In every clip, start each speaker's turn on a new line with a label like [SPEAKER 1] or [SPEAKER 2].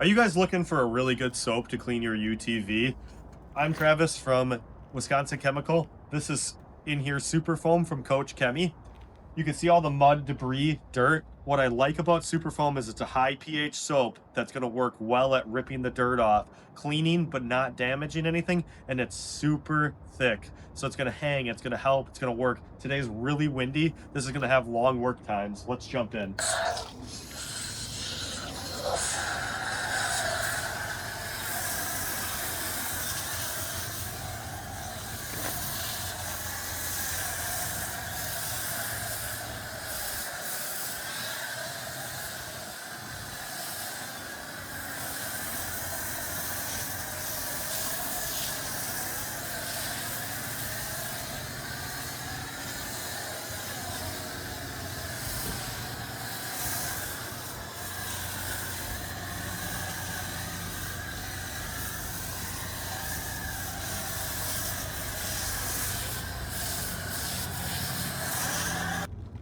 [SPEAKER 1] Are you guys looking for a really good soap to clean your UTV? I'm Travis from Wisconsin Chemical. This is in here Super Foam from Koch Chemie. You can see all the mud, debris, dirt. What I like about Super Foam is it's a high pH soap that's gonna work well at ripping the dirt off, cleaning but not damaging anything, and it's super thick. So it's gonna hang, it's gonna help, it's gonna work. Today's really windy. This is gonna have long work times. Let's jump in.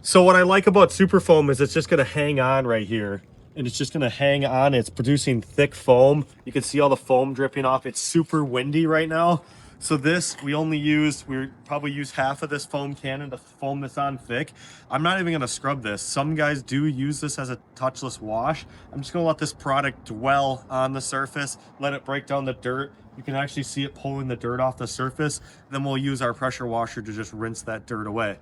[SPEAKER 1] So what I like about Super Foam is it's just gonna hang on right here. And it's just gonna hang on. It's producing thick foam. You can see all the foam dripping off. It's super windy right now. So this, we probably use half of this foam cannon to foam this on thick. I'm not even gonna scrub this. Some guys do use this as a touchless wash. I'm just gonna let this product dwell on the surface, let it break down the dirt. You can actually see it pulling the dirt off the surface. Then we'll use our pressure washer to just rinse that dirt away.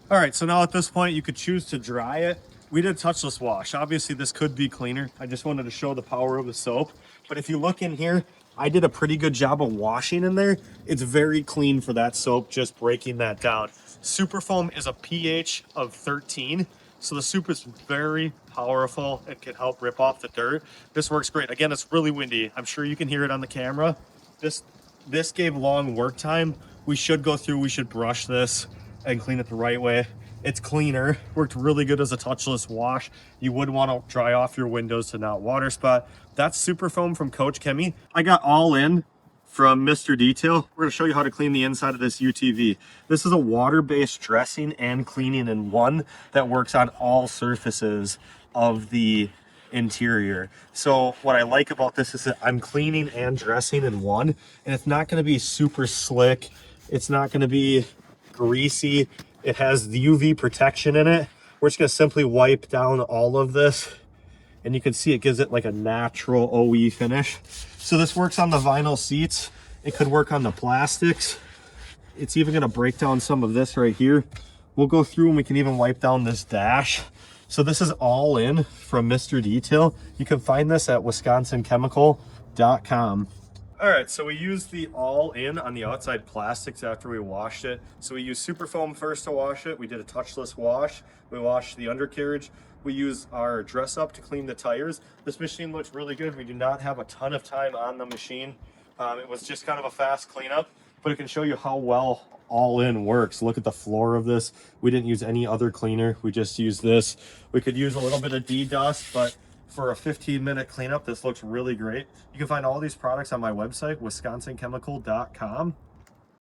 [SPEAKER 1] All right, so now at this point, you could choose to dry it. We did touchless wash. Obviously, this could be cleaner. I just wanted to show the power of the soap. But if you look in here, I did a pretty good job of washing in there. It's very clean for that soap, just breaking that down. Super Foam is a pH of 13. So the soup is very powerful. It can help rip off the dirt. This works great. Again, it's really windy. I'm sure you can hear it on the camera. This gave long work time. We should go through, we should brush this and clean it the right way. It's cleaner, worked really good as a touchless wash. You would want to dry off your windows to not water spot. That's Super Foam from Koch Chemie. I got All In from Mr. Detail. We're gonna show you how to clean the inside of this UTV. This is a water-based dressing and cleaning in one that works on all surfaces of the interior. So what I like about this is that I'm cleaning and dressing in one, and it's not gonna be super slick. It's not gonna be greasy. It has the UV protection in it. We're just gonna simply wipe down all of this, and you can see it gives it like a natural OE finish. So this works on the vinyl seats. It could work on the plastics. It's even gonna break down some of this right here. We'll go through and we can even wipe down this dash. So this is All In from Mr. Detail. You can find this at wisconsinchemical.com. All right, so we used the All In on the outside plastics after we washed it. So we used Super Foam first to wash it. We did a touchless wash. We washed the undercarriage. We used our dress up to clean the tires. This machine looks really good. We do not have a ton of time on the machine. It was just kind of a fast cleanup, but it can show you how well All In works. Look at the floor of this. We didn't use any other cleaner. We just used this. We could use a little bit of D-Dust, but for a 15-minute cleanup, this looks really great. You can find all these products on my website, wisconsinchemical.com.